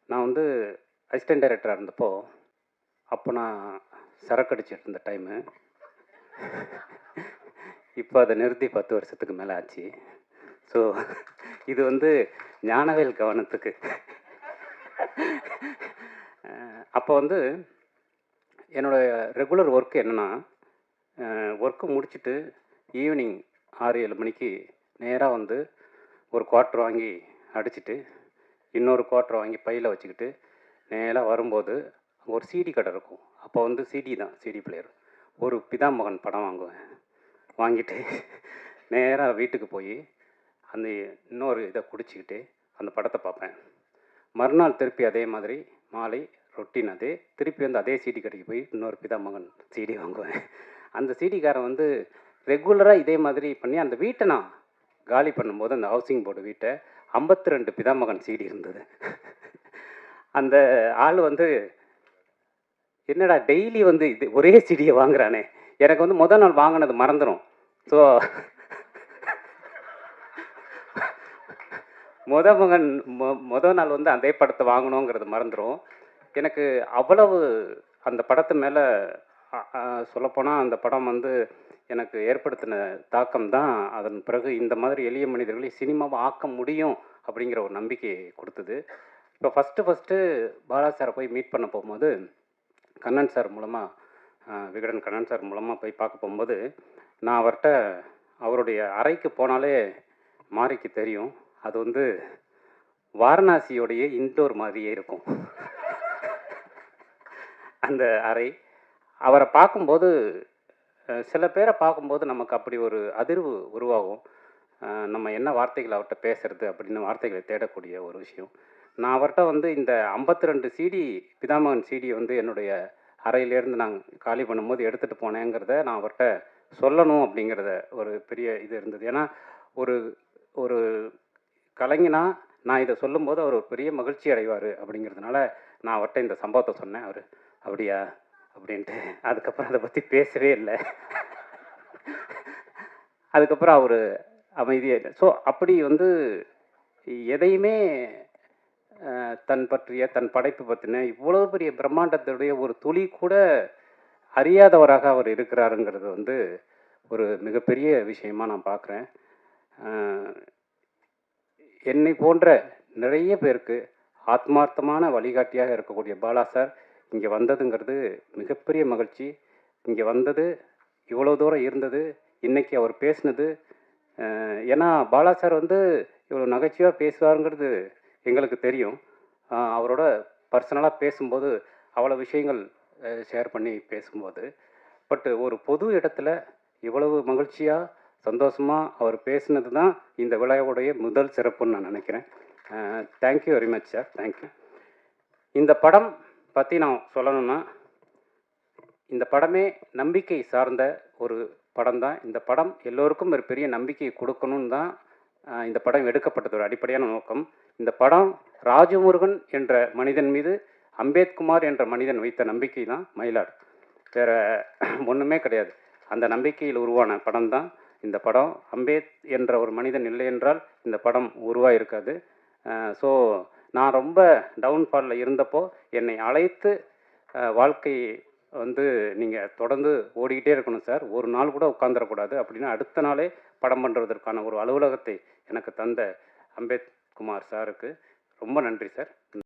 நான் வந்து அசிஸ்டன்ட் டைரக்டராக இருந்தப்போ, அப்போ நான் சரக்கு அடிச்சிட்டு இருந்த டைமு. இப்போ அதை நிறுத்தி 10 வருஷத்துக்கு மேலே ஆச்சு. ஸோ இது வந்து ஞானவேல் கவனத்துக்கு. அப்போ வந்து என்னோடய ரெகுலர் ஒர்க் என்னென்னா, ஒர்க்கு முடிச்சுட்டு ஈவினிங் 6-7 மணிக்கு நேராக வந்து ஒரு குவார்ட்டர் வாங்கி அடிச்சுட்டு, இன்னொரு குவார்ட்டர் வாங்கி பையில் வச்சுக்கிட்டு, நேராக வரும்போது ஒரு சிடி கடை இருக்கும். அப்போ வந்து சிடி தான், சிடி பிளேயர். ஒரு பிதாமகன் படம் வாங்குவேன். வாங்கிட்டு நேராக வீட்டுக்கு போய் அந்த இன்னொரு இதை குடிச்சிக்கிட்டு அந்த படத்தை பார்ப்பேன். மறுநாள் திருப்பி அதே மாதிரி மாலை ரொட்டீன் அதே, திருப்பி வந்து அதே சிடி கடைக்கு போய் இன்னொரு பிதாமகன் சிடி வாங்குவேன். அந்த சிடிக்காரன் வந்து ரெகுலராக இதே மாதிரி பண்ணி அந்த வீட்டை நான் காலி பண்ணும்போது, அந்த ஹவுசிங் போர்டு வீட்டை 52 பிதாமகன் சிடி இருந்தது. அந்த ஆள் வந்து, என்னடா டெய்லி வந்து இது ஒரே சிடியை வாங்குறானே, எனக்கு வந்து முதல் நாள் வாங்கினது மறந்துடும். ஸோ முதல் நாள் வந்து அதே படத்தை வாங்கணுங்கிறது மறந்துடும். எனக்கு அவ்வளவு அந்த படத்து மேலே சொல்லப்போனால் அந்த படம் வந்து எனக்கு ஏற்படுத்தின தாக்கம் தான் அதன் பிறகு இந்த மாதிரி எளிய மனிதர்களை சினிமாவை ஆக்க முடியும் அப்படிங்கிற ஒரு நம்பிக்கையை கொடுத்தது. இப்போ ஃபஸ்ட்டு பாலா சாரை போய் மீட் பண்ண போகும்போது, கண்ணன் சார் மூலமாக, விகடன் கண்ணன் சார் மூலமாக போய் பார்க்க போகும்போது, நான் அவர்கிட்ட அவருடைய அறைக்கு போனாலே மாரிக்கு தெரியும், அது வந்து வாரணாசியோடைய இன்டோர் மாதிரியே இருக்கும். அந்த அறை அவரை பார்க்கும்போது, சில பேரை பார்க்கும்போது நமக்கு அப்படி ஒரு அதிர்வு உருவாகும். நம்ம என்ன வார்த்தைகள் அவர்கிட்ட பேசுறது அப்படின்னு வார்த்தைகளை தேடக்கூடிய ஒரு விஷயம். நான் அவர்கிட்ட வந்து இந்த 52 சிடி பிதாமகன் சிடி வந்து என்னுடைய அறையிலேருந்து நான் காலி பண்ணும்போது எடுத்துகிட்டு போனேங்கிறத நான் அவர்கிட்ட சொல்லணும் அப்படிங்கிறத ஒரு பெரிய இது இருந்தது. ஏன்னா ஒரு ஒரு கலைஞனா நான் இதை சொல்லும்போது அவர் ஒரு பெரிய மகிழ்ச்சி அடைவார் அப்படிங்கிறதுனால நான் அவர்கிட்ட இந்த சம்பவத்தை சொன்னேன். அவர் அப்படியா அப்படின்ட்டு அதுக்கப்புறம் அதை பற்றி பேசவே இல்லை. அதுக்கப்புறம் அவர் அமைதியாக இல்லை. ஸோ அப்படி வந்து எதையுமே தன் பற்றிய தன் படைப்பு பற்றின இவ்வளோ பெரிய பிரம்மாண்டத்துடைய ஒரு துளி கூட அறியாதவராக அவர் இருக்கிறாருங்கிறது வந்து ஒரு மிகப்பெரிய விஷயமா நான் பார்க்குறேன். என்னை போன்ற நிறைய பேருக்கு ஆத்மார்த்தமான வழிகாட்டியாக இருக்கக்கூடிய பாலா சார் இங்கே வந்ததுங்கிறது மிகப்பெரிய மகிழ்ச்சி. இங்கே வந்தது, இவ்வளோ தூரம் இருந்தது, இன்றைக்கி அவர் பேசினது. ஏன்னா பாலா சார் வந்து இவ்வளோ நகைச்சுவையாக பேசுவாருங்கிறது எங்களுக்கு தெரியும். அவரோட பர்சனலாக பேசும்போது அவ்வளோ விஷயங்கள் ஷேர் பண்ணி பேசும்போது, பட்டு ஒரு பொது இடத்துல இவ்வளவு மகிழ்ச்சியாக சந்தோஷமாக அவர் பேசினது தான் இந்த விழாவுடைய முதல் சிறப்புன்னு நான் நினைக்கிறேன். Thank you very much sir, thank you. இந்த படம் பற்றி நான் சொல்லணும்னா, இந்த படமே நம்பிக்கை சார்ந்த ஒரு படம் தான். இந்த படம் எல்லோருக்கும் ஒரு பெரிய நம்பிக்கையை கொடுக்கணும்னு தான் இந்த படம் எடுக்கப்பட்டது ஒரு அடிப்படையான நோக்கம். இந்த படம் ராஜமுருகன் என்ற மனிதன் மீது அம்பேத்குமார் என்ற மனிதன் வைத்த நம்பிக்கை தான் மயிலாடு, வேறு ஒன்றுமே கிடையாது. அந்த நம்பிக்கையில் உருவான படம் தான் இந்த படம். அம்பேத் என்ற ஒரு மனிதன் இல்லை என்றால் இந்த படம் உருவாயிருக்காது. ஸோ நான் ரொம்ப டவுன்ஃபாலில் இருந்தப்போ என்னை அழைத்து வாழ்க்கை வந்து நீங்கள் தொடர்ந்து ஓடிக்கிட்டே இருக்கணும் சார், ஒரு நாள் கூட உட்காந்துடக்கூடாது அப்படின்னு அடுத்த நாளே படம் பண்ணுறதற்கான ஒரு அலுவலகத்தை எனக்கு தந்த அம்பேத்குமார் சாருக்கு ரொம்ப நன்றி சார்.